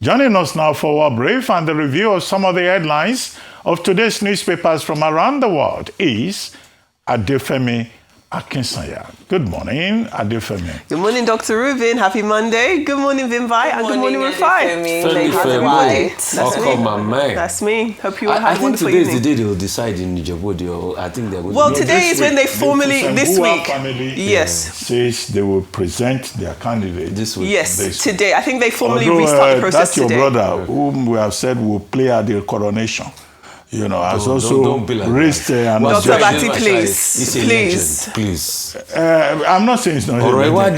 Joining us now for our brief and the review of some of the headlines of today's newspapers from around the world is Adefemi Akinsanya. Good morning, Adefemi. Good morning, Dr. Rubin. Happy Monday. Good morning, Vimbai. And good morning, Rufai. That's me. Hope you all had a wonderful evening. I think today is the day they will decide in Nigeria. I think they will. Well, today is when they formally, this week, yes, says they will present their candidate this week. Yes, today. I think they formally restart the process today. That's your brother, whom we have said will play at the coronation. You know, has don't be like raised an Dr. Bati, please. I'm not saying it's not. We will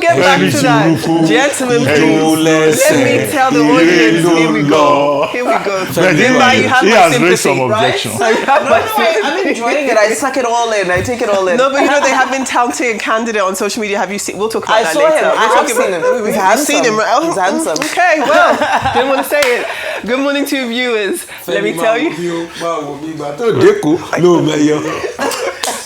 get back to that. Gentlemen, please. Let me tell the audience. Here we go. Vimbai, you have my sympathy. Some objections. I'm enjoying it. I suck it all in. I take it all in. No, but you know, they have been touting a candidate on social media. Have you seen? We'll talk about that I later. have seen him. We've seen him. He's handsome. Okay, well, didn't want to say it. Good morning to you viewers. Let me tell you.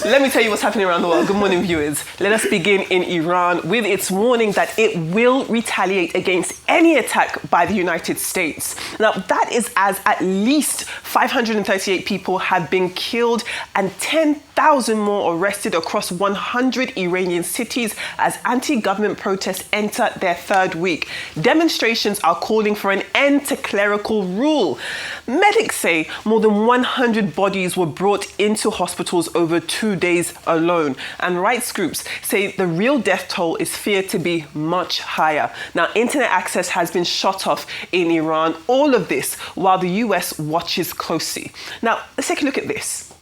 Let me tell you what's happening around the world. Good morning, viewers. Let us begin in Iran with its warning that it will retaliate against any attack by the United States. Now, that is as at least 538 people have been killed and 10,000 more arrested across 100 Iranian cities as anti-government protests enter their third week. Demonstrations are calling for an end to clerical rule. Medics say more than 100 bodies were brought into hospitals over 2 days alone. And rights groups say the real death toll is feared to be much higher. Now, internet access has been shut off in Iran. All of this while the US watches closely. Now, let's take a look at this.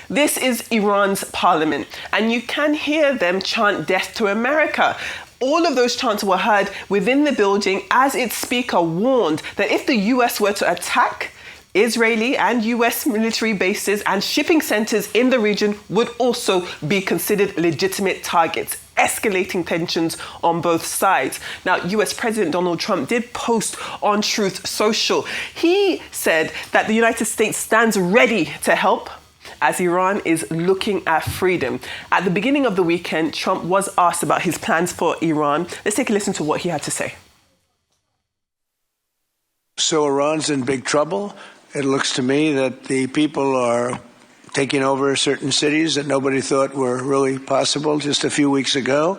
This is Iran's parliament, and you can hear them chant death to America. All of those chants were heard within the building as its speaker warned that if the US were to attack, Israeli and US military bases and shipping centers in the region would also be considered legitimate targets, escalating tensions on both sides. Now, US President Donald Trump did post on Truth Social. He said that the United States stands ready to help as Iran is looking at freedom. At the beginning of the weekend, Trump was asked about his plans for Iran. Let's take a listen to what he had to say. So Iran's in big trouble. It looks to me that the people are taking over certain cities that nobody thought were really possible just a few weeks ago.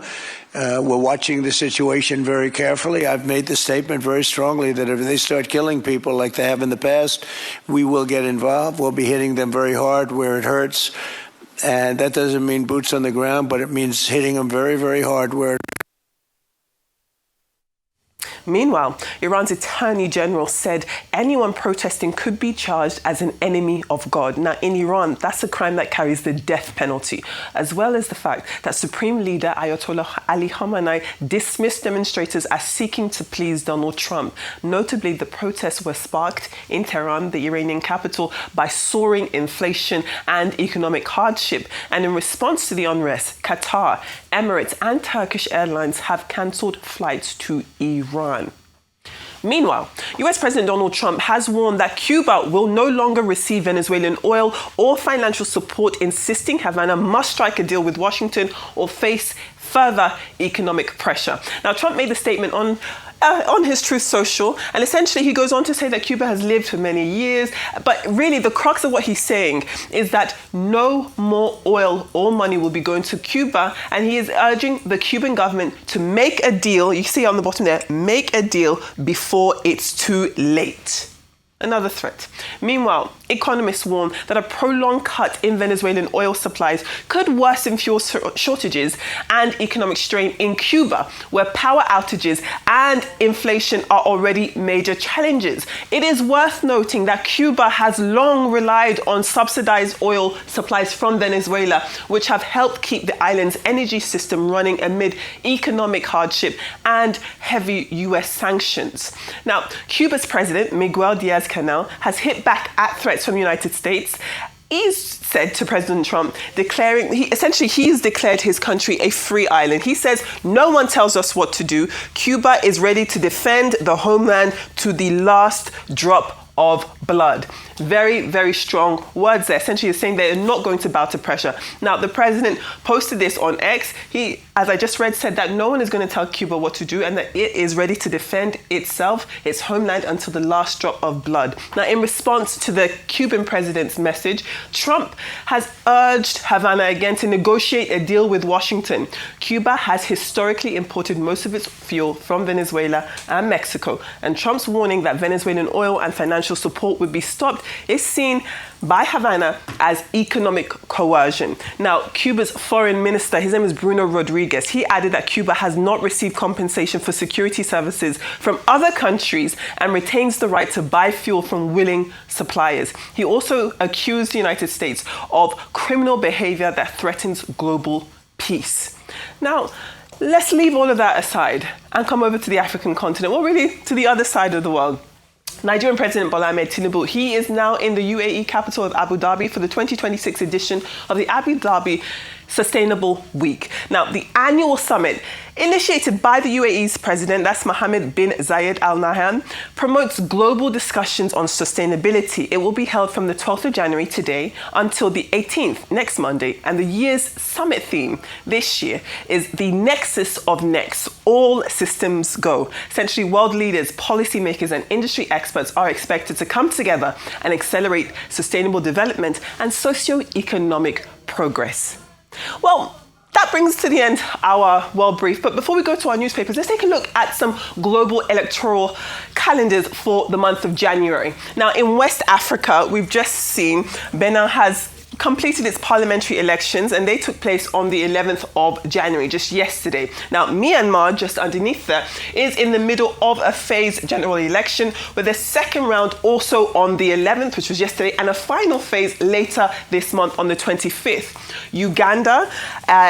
We're watching the situation very carefully. I've made the statement very strongly that if they start killing people like they have in the past, we will get involved. We'll be hitting them very hard where it hurts. And that doesn't mean boots on the ground, but it means hitting them very, very hard where it hurts. Meanwhile, Iran's Attorney General said anyone protesting could be charged as an enemy of God. Now, in Iran, that's a crime that carries the death penalty, as well as the fact that Supreme Leader Ayatollah Ali Khamenei dismissed demonstrators as seeking to please Donald Trump. Notably, the protests were sparked in Tehran, the Iranian capital, by soaring inflation and economic hardship. And in response to the unrest, Qatar, Emirates, and Turkish Airlines have cancelled flights to Iran. Meanwhile, US President Donald Trump has warned that Cuba will no longer receive Venezuelan oil or financial support, insisting Havana must strike a deal with Washington or face further economic pressure. Now, Trump made the statement on his Truth Social, and essentially he goes on to say that Cuba has lived for many years, but really the crux of what he's saying is that no more oil or money will be going to Cuba, and he is urging the Cuban government to make a deal, you see on the bottom there, make a deal before it's too late. Another threat. Meanwhile, economists warn that a prolonged cut in Venezuelan oil supplies could worsen fuel shortages and economic strain in Cuba, where power outages and inflation are already major challenges. It is worth noting that Cuba has long relied on subsidized oil supplies from Venezuela, which have helped keep the island's energy system running amid economic hardship and heavy US sanctions. Now, Cuba's president, Miguel Diaz-Canel, has hit back at threats from the United States. He's said to President Trump, he's declared his country a free island. He says, no one tells us what to do. Cuba is ready to defend the homeland to the last drop of blood. Very, very strong words there. Essentially, he's saying they're not going to bow to pressure. Now, the president posted this on X. He, as I just read, said that no one is going to tell Cuba what to do and that it is ready to defend itself, its homeland, until the last drop of blood. Now, in response to the Cuban president's message, Trump has urged Havana again to negotiate a deal with Washington. Cuba has historically imported most of its fuel from Venezuela and Mexico, and Trump's warning that Venezuelan oil and financial support would be stopped is seen by Havana as economic coercion. Now, Cuba's foreign minister, his name is Bruno Rodriguez, he added that Cuba has not received compensation for security services from other countries and retains the right to buy fuel from willing suppliers. He also accused the United States of criminal behavior that threatens global peace. Now, let's leave all of that aside and come over to the African continent, well, really to the other side of the world. Nigerian President Bola Ahmed Tinubu, he is now in the UAE capital of Abu Dhabi for the 2026 edition of the Abu Dhabi Sustainable Week. Now, the annual summit, initiated by the UAE's president, that's Mohammed bin Zayed Al Nahyan, promotes global discussions on sustainability. It will be held from the 12th of January today until the 18th, next Monday. And the year's summit theme this year is the Nexus of Next, all systems go. Essentially, world leaders, policymakers, and industry experts are expected to come together and accelerate sustainable development and socio-economic progress. Well, that brings to the end our World Brief. But before we go to our newspapers, let's take a look at some global electoral calendars for the month of January. Now, in West Africa, we've just seen Benin has completed its parliamentary elections, and they took place on the 11th of January, just yesterday. Now, Myanmar, just underneath there, is in the middle of a phased general election with a second round also on the 11th, which was yesterday, and a final phase later this month on the 25th. Uganda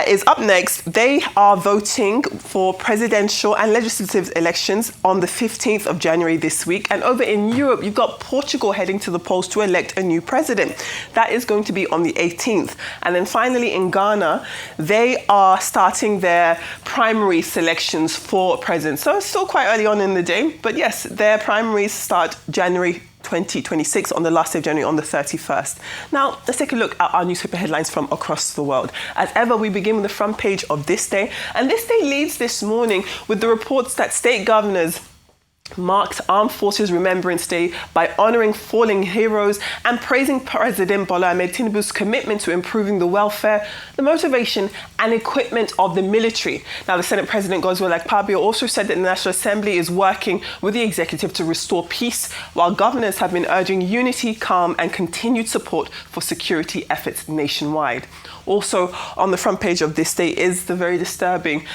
is up next. They are voting for presidential and legislative elections on the 15th of January this week. And over in Europe, you've got Portugal heading to the polls to elect a new president. That is going to be on the 18th. And then finally in Ghana, they are starting their primary selections for president. So it's still quite early on in the day, but yes, their primaries start January 2026 on the last day of January on the 31st. Now, let's take a look at our newspaper headlines from across the world. As ever, we begin with the front page of This Day. And This Day leads this morning with the reports that state governors marked Armed Forces Remembrance Day by honouring fallen heroes and praising President Bola Ahmed Tinubu's commitment to improving the welfare, the motivation and equipment of the military. Now, the Senate President Godswill Akpabio also said that the National Assembly is working with the executive to restore peace, while governors have been urging unity, calm and continued support for security efforts nationwide. Also on the front page of This Day is the very disturbing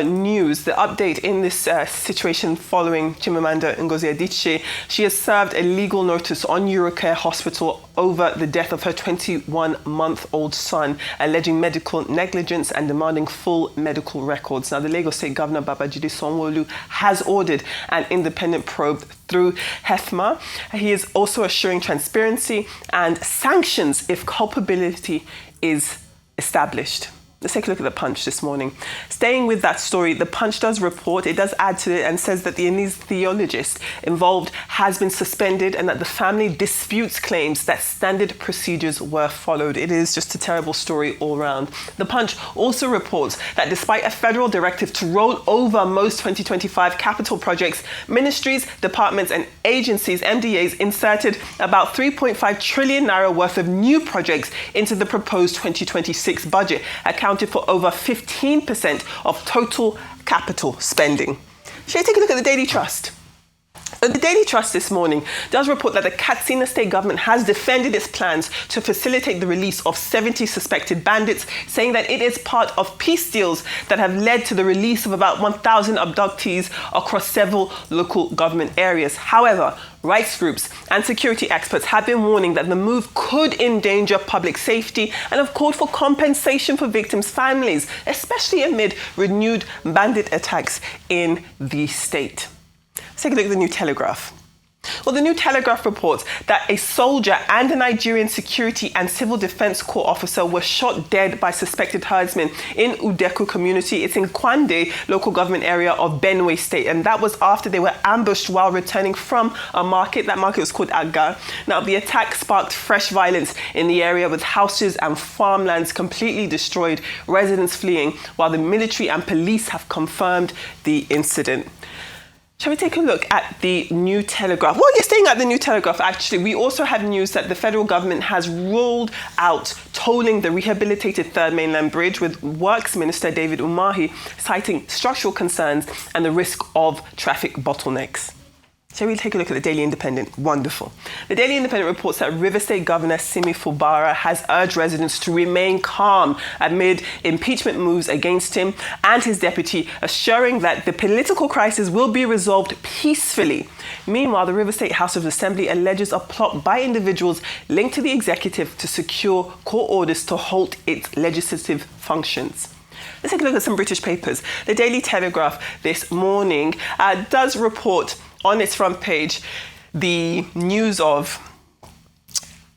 news, the update in this situation following Chimamanda Ngozi Adichie. She has served a legal notice on Eurocare Hospital over the death of her 21-month-old son, alleging medical negligence and demanding full medical records. Now, the Lagos State Governor Babajide Sanwo-Olu has ordered an independent probe through HEFMA. He is also assuring transparency and sanctions if culpability is established. Let's take a look at the Punch this morning. Staying with that story, the Punch does report, it does add to it and says that the anesthesiologist involved has been suspended and that the family disputes claims that standard procedures were followed. It is just a terrible story all round. The Punch also reports that despite a federal directive to roll over most 2025 capital projects, ministries, departments and agencies, MDAs, inserted about 3.5 trillion naira worth of new projects into the proposed 2026 budget, accounted for over 15% of total capital spending. Shall we take a look at the Daily Trust? The Daily Trust this morning does report that the Katsina state government has defended its plans to facilitate the release of 70 suspected bandits, saying that it is part of peace deals that have led to the release of about 1,000 abductees across several local government areas. However, rights groups and security experts have been warning that the move could endanger public safety and have called for compensation for victims' families, especially amid renewed bandit attacks in the state. Let's take a look at the New Telegraph. Well, the New Telegraph reports that a soldier and a Nigerian security and civil defense corps officer were shot dead by suspected herdsmen in Udeku community. It's in Kwande local government area of Benue State, and that was after they were ambushed while returning from a market. That market was called Aga. Now, the attack sparked fresh violence in the area, with houses and farmlands completely destroyed, residents fleeing, while the military and police have confirmed the incident. Shall we take a look at the New Telegraph? Well, you're staying at the New Telegraph, actually. We also have news that the federal government has ruled out tolling the rehabilitated Third Mainland Bridge, with Works Minister David Umahi citing structural concerns and the risk of traffic bottlenecks. Shall we take a look at the Daily Independent? Wonderful. The Daily Independent reports that River State Governor Simi Fubara has urged residents to remain calm amid impeachment moves against him and his deputy, assuring that the political crisis will be resolved peacefully. Meanwhile, the River State House of Assembly alleges a plot by individuals linked to the executive to secure court orders to halt its legislative functions. Let's take a look at some British papers. The Daily Telegraph this morning does report on its front page the news of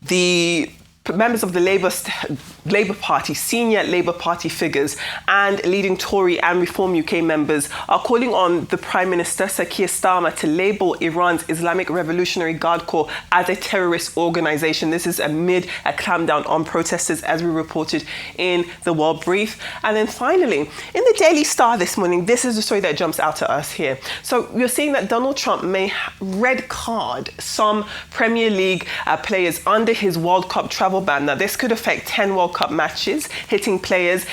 the members of the Labour Party, senior Labour Party figures and leading Tory and Reform UK members are calling on the Prime Minister, Sir Keir Starmer, to label Iran's Islamic Revolutionary Guard Corps as a terrorist organisation. This is amid a clampdown on protesters, as we reported in the World Brief. And then finally, in the Daily Star this morning, this is the story that jumps out at us here. So you're seeing that Donald Trump may red card some Premier League players under his World Cup travel ban. Now, this could affect 10 World Cup matches, hitting players,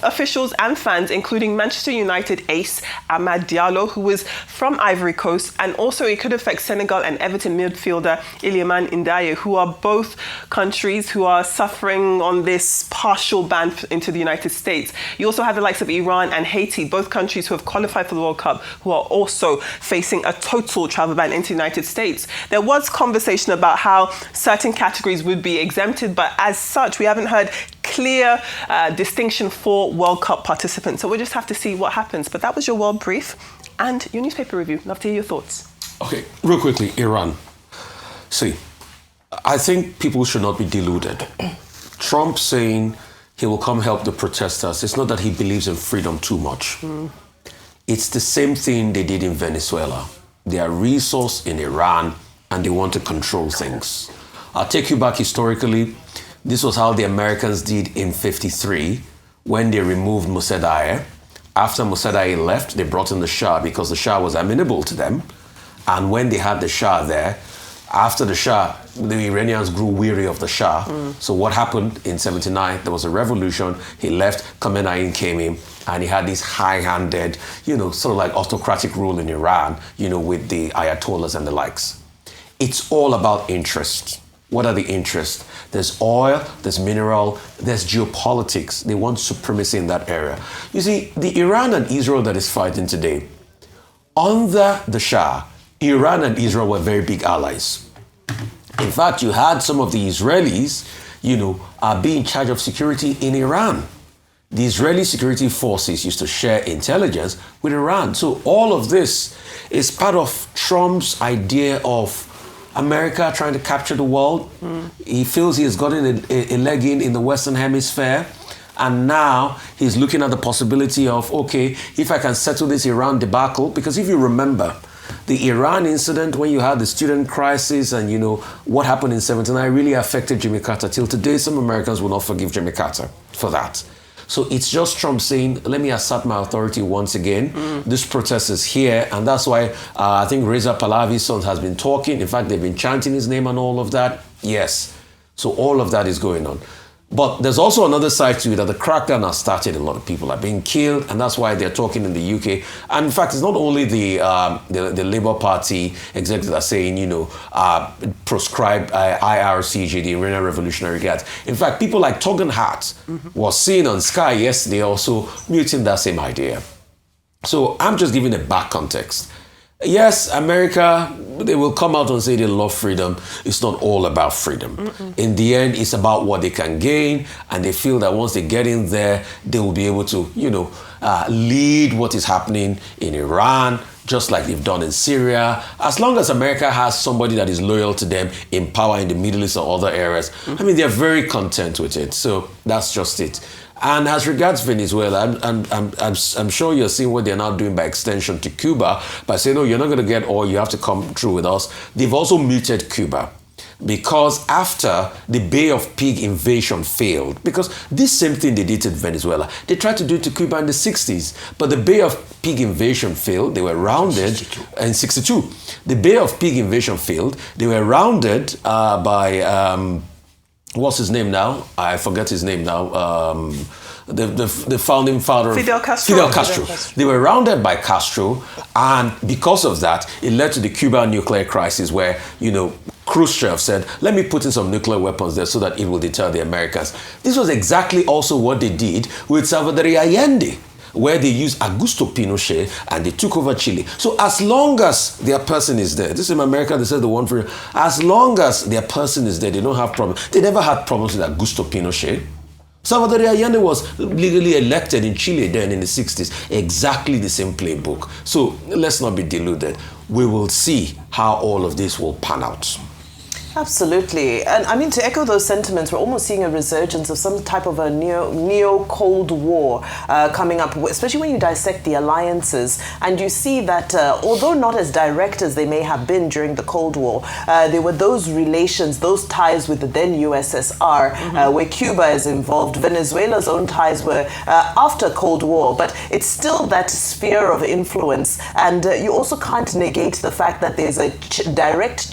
officials and fans, including Manchester United ace Amad Diallo, who was from Ivory Coast, and also it could affect Senegal and Everton midfielder Iliman Ndiaye, who are both countries who are suffering on this partial ban into the United States. You also have the likes of Iran and Haiti, both countries who have qualified for the World Cup, who are also facing a total travel ban into the United States. There was conversation about how certain categories would be exempted, but as such, we haven't heard clear distinction for World Cup participants. So we'll just have to see what happens. But that was your World Brief and your newspaper review. Love to hear your thoughts. Okay, real quickly, Iran. See, I think people should not be deluded. Trump saying he will come help the protesters, it's not that he believes in freedom too much. It's the same thing they did in Venezuela. They are resource in Iran and they want to control things. I'll take you back historically. This was how the Americans did in '53 when they removed Mossadegh. After Mossadegh left, they brought in the Shah because the Shah was amenable to them. And when they had the Shah there, after the Shah, the Iranians grew weary of the Shah. So what happened in '79? There was a revolution. He left, Khamenei came in, and he had this high-handed, sort of like autocratic rule in Iran, with the Ayatollahs and the likes. It's all about interest. What are the interests? There's oil, there's mineral, there's geopolitics. They want supremacy in that area. You see, the Iran and Israel that is fighting today, under the Shah, Iran and Israel were very big allies. In fact, you had some of the Israelis, be in charge of security in Iran. The Israeli security forces used to share intelligence with Iran. So all of this is part of Trump's idea of America trying to capture the world. He feels he has gotten a leg in the Western Hemisphere. And now he's looking at the possibility of, okay, if I can settle this Iran debacle, because if you remember, the Iran incident when you had the student crisis and, what happened in '79 really affected Jimmy Carter. Till today, some Americans will not forgive Jimmy Carter for that. So it's just Trump saying, let me assert my authority once again. This protest is here. And that's why I think Reza Pahlavi's son has been talking. In fact, they've been chanting his name and all of that. Yes. So all of that is going on. But there's also another side to it that the crackdown has started. A lot of people are being killed, and that's why they're talking in the UK. And in fact, it's not only the Labour Party executives are saying, proscribe IRCG, the Iranian Revolutionary Guards. In fact, people like Togan Hart was seen on Sky yesterday also muting that same idea. So I'm just giving a back context. Yes, America, they will come out and say they love freedom. It's not all about freedom. In the end, it's about what they can gain, and they feel that once they get in there, they will be able to, lead what is happening in Iran, just like they've done in Syria. As long as America has somebody that is loyal to them in power in the Middle East or other areas, I mean, they're very content with it. So that's just it. And as regards Venezuela, I'm sure you're seeing what they're now doing by extension to Cuba by saying, no, you're not going to get oil, you have to come through with us. They've also muted Cuba. Because after the Bay of Pig invasion failed, because this same thing they did to Venezuela, they tried to do it to Cuba in the 60s, but the Bay of Pig invasion failed. They were rounded in 62. The Bay of Pig invasion failed. They were rounded by, what's his name now? I forget his name now. The founding father of Fidel Castro. Fidel Castro. They were rounded by Castro, and because of that, it led to the Cuban nuclear crisis where, Khrushchev said, let me put in some nuclear weapons there so that it will deter the Americans. This was exactly also what they did with Salvador Allende, where they used Augusto Pinochet and they took over Chile. So as long as their person is there, this is in America, they said the one for, as long as their person is there, they don't have problems. They never had problems with Augusto Pinochet. Salvador Allende was legally elected in Chile then in the 60s. Exactly the same playbook. So let's not be deluded. We will see how all of this will pan out. Absolutely. And I mean, to echo those sentiments, we're almost seeing a resurgence of some type of a neo-Cold War coming up, especially when you dissect the alliances. And you see that although not as direct as they may have been during the Cold War, there were those relations, those ties with the then USSR, where Cuba is involved. Venezuela's own ties were after Cold War, but it's still that sphere of influence. And you also can't negate the fact that there's a direct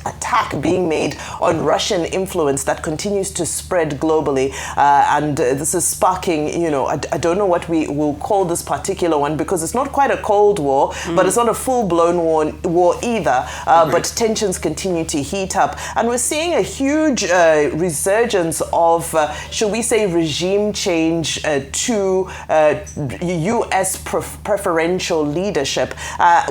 attack being made on Russian influence that continues to spread globally. And this is sparking, I don't know what we will call this particular one, because it's not quite a Cold War, but it's not a full-blown war either. But tensions continue to heat up. And we're seeing a huge resurgence of, shall we say, regime change to U.S. preferential leadership,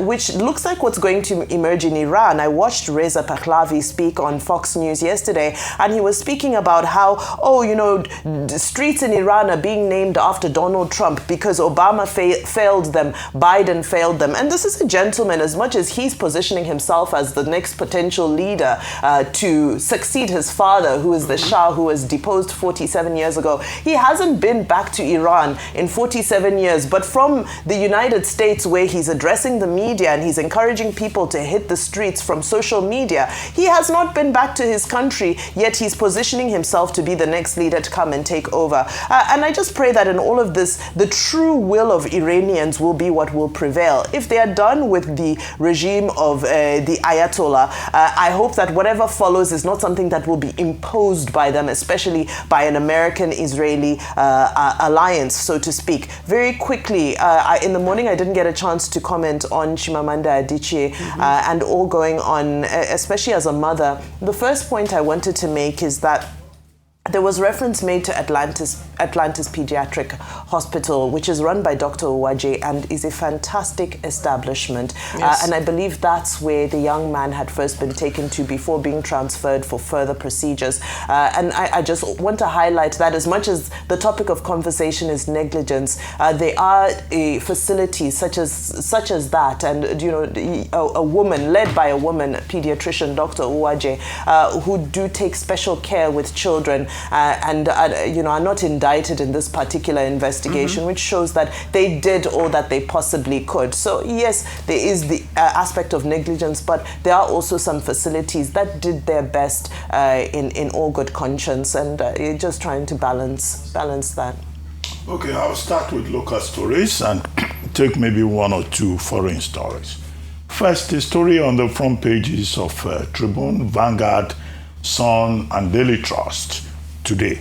which looks like what's going to emerge in Iran. I watched Reza Pahlavi speak on Fox News yesterday, and he was speaking about how, the streets in Iran are being named after Donald Trump because Obama failed them, Biden failed them. And this is a gentleman, as much as he's positioning himself as the next potential leader to succeed his father, who is the Shah, who was deposed 47 years ago. He hasn't been back to Iran in 47 years, but from the United States, where he's addressing the media and he's encouraging people to hit the streets from social media, he has not been back to his country, yet he's positioning himself to be the next leader to come and take over. And I just pray that in all of this, the true will of Iranians will be what will prevail. If they are done with the regime of the Ayatollah, I hope that whatever follows is not something that will be imposed by them, especially by an American-Israeli alliance, so to speak. Very quickly, in the morning, I didn't get a chance to comment on Chimamanda Adichie and all going on, especially as a mother. The first point I wanted to make is that there was reference made to Atlantis Pediatric Hospital, which is run by Dr. Uwaje and is a fantastic establishment. Yes. And I believe that's where the young man had first been taken to before being transferred for further procedures. And I just want to highlight that as much as the topic of conversation is negligence, there are facilities such as that, and a woman led by a woman, pediatrician, Dr. Uwaje, who do take special care with children. And are not indicted in this particular investigation, which shows that they did all that they possibly could. So yes, there is the aspect of negligence, but there are also some facilities that did their best in all good conscience, and you're just trying to balance that. Okay, I'll start with local stories and take maybe one or two foreign stories. First, the story on the front pages of Tribune, Vanguard, Sun, and Daily Trust today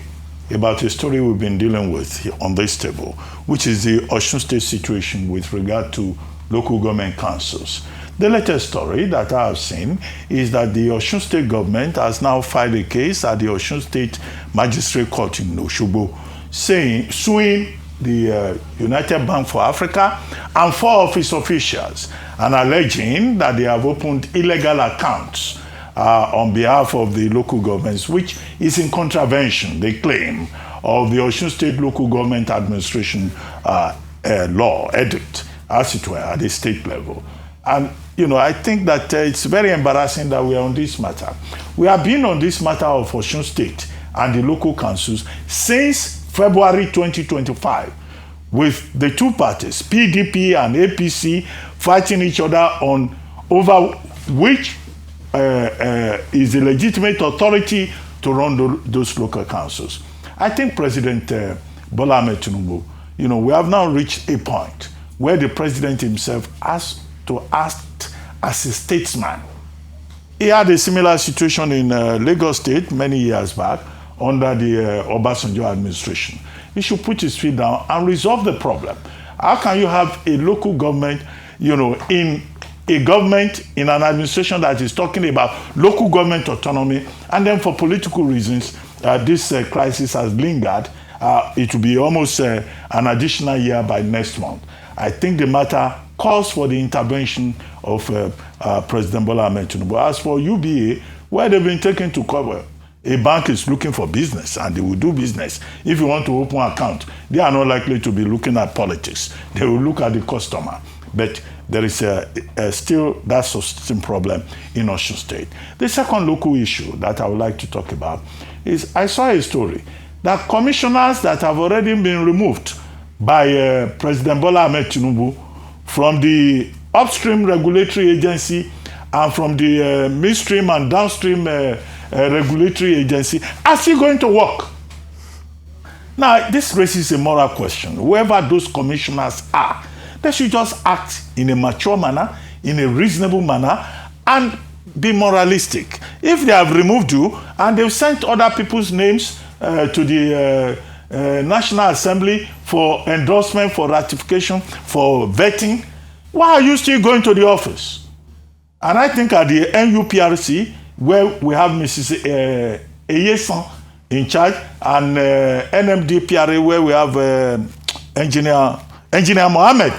about a story we've been dealing with on this table, which is the Osun State situation with regard to local government councils. The latest story that I have seen is that the Osun State government has now filed a case at the Osun State Magistrate Court in Osogbo, suing the United Bank for Africa and 4 of its officials, and alleging that they have opened illegal accounts on behalf of the local governments, which is in contravention, they claim, of the Osun State Local Government Administration Law, Edict. as it were, at the state level. And, I think that it's very embarrassing that we are on this matter. We have been on this matter of Osun State and the local councils since February 2025, with the two parties, PDP and APC, fighting each other on over which is the legitimate authority to run those local councils. I think President Bola Ahmed Tinubu, we have now reached a point where the president himself has to act as a statesman. He had a similar situation in Lagos State many years back under the Obasanjo administration. He should put his feet down and resolve the problem. How can you have a local government, in a government, in an administration that is talking about local government autonomy, and then for political reasons, this crisis has lingered. It will be almost an additional year by next month. I think the matter calls for the intervention of President Bola Ahmed Tinubu. As for UBA, where they've been taken to cover, a bank is looking for business and they will do business. If you want to open an account, they are not likely to be looking at politics. They will look at the customer. But there is still that subsisting problem in Osun State. The second local issue that I would like to talk about is I saw a story that commissioners that have already been removed by President Bola Ahmed Tinubu from the upstream regulatory agency and from the midstream and downstream regulatory agency are still going to work. Now, this raises a moral question. Whoever those commissioners are, they should just act in a mature manner, in a reasonable manner, and be moralistic. If they have removed you and they've sent other people's names to the National Assembly for endorsement, for ratification, for vetting, why are you still going to the office? And I think at the NUPRC, where we have Mrs. Eyesan in charge, and NMDPRA, where we have Engineer Mohammed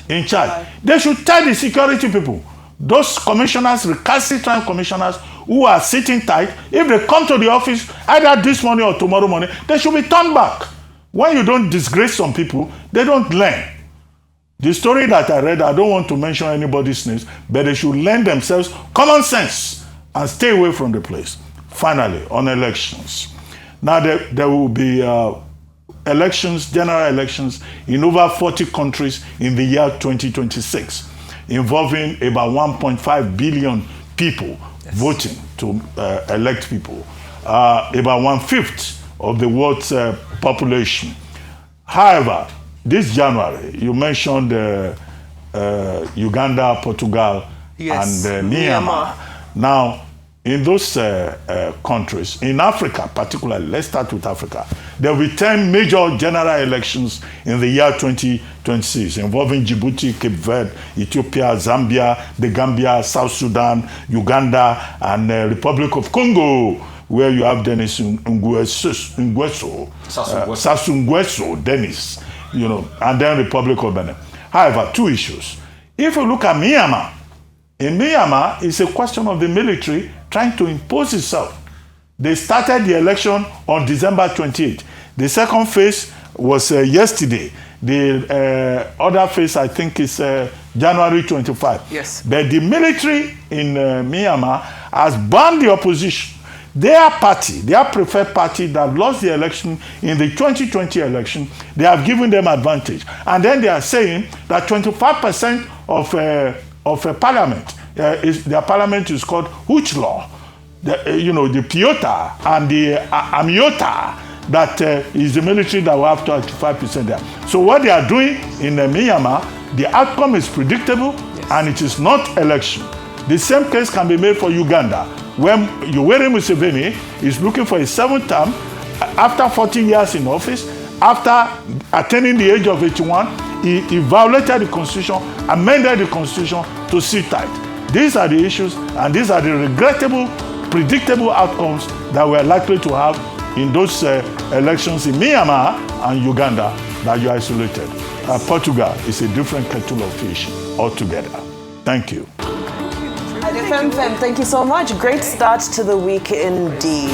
in charge, they should tell the security people, those commissioners, recalcitrant commissioners who are sitting tight, if they come to the office either this morning or tomorrow morning, they should be turned back. When you don't disgrace some people, they don't learn. The story that I read, I don't want to mention anybody's names, but they should learn themselves common sense and stay away from the place. Finally, on elections. Now there will be elections, general elections, in over 40 countries in the year 2026, involving about 1.5 billion people voting to elect people, about 1/5 of the world's population. However, this January, you mentioned Uganda, Portugal, yes, and Myanmar. Now, in those countries, in Africa particularly, let's start with Africa, there will be 10 major general elections in the year 2026, involving Djibouti, Cape Verde, Ethiopia, Zambia, the Gambia, South Sudan, Uganda, and Republic of Congo, where you have Denis Sassou Nguesso, Denis, and then Republic of Benin. However, two issues. If you look at Myanmar, in Myanmar, it's a question of the military trying to impose itself. They started the election on December 28th. The second phase was yesterday. The other phase, I think, is January 25. Yes. But the military in Myanmar has banned the opposition. Their party, their preferred party that lost the election in the 2020 election, they have given them advantage. And then they are saying that 25% of a parliament, their parliament is called Hooch Law. The Piota and the Amiota, that is the military that will have 25% there. So what they are doing in Myanmar, the outcome is predictable, and it is not election. The same case can be made for Uganda, when Yoweri Museveni is looking for a 7th term after 14 years in office. After attaining the age of 81, he violated the constitution, amended the constitution to sit tight. These are the issues, and these are the regrettable, predictable outcomes that we're likely to have in those elections in Myanmar and Uganda that you isolated. Portugal is a different kettle of fish altogether. Thank you. Thank you so much. Great start to the week indeed.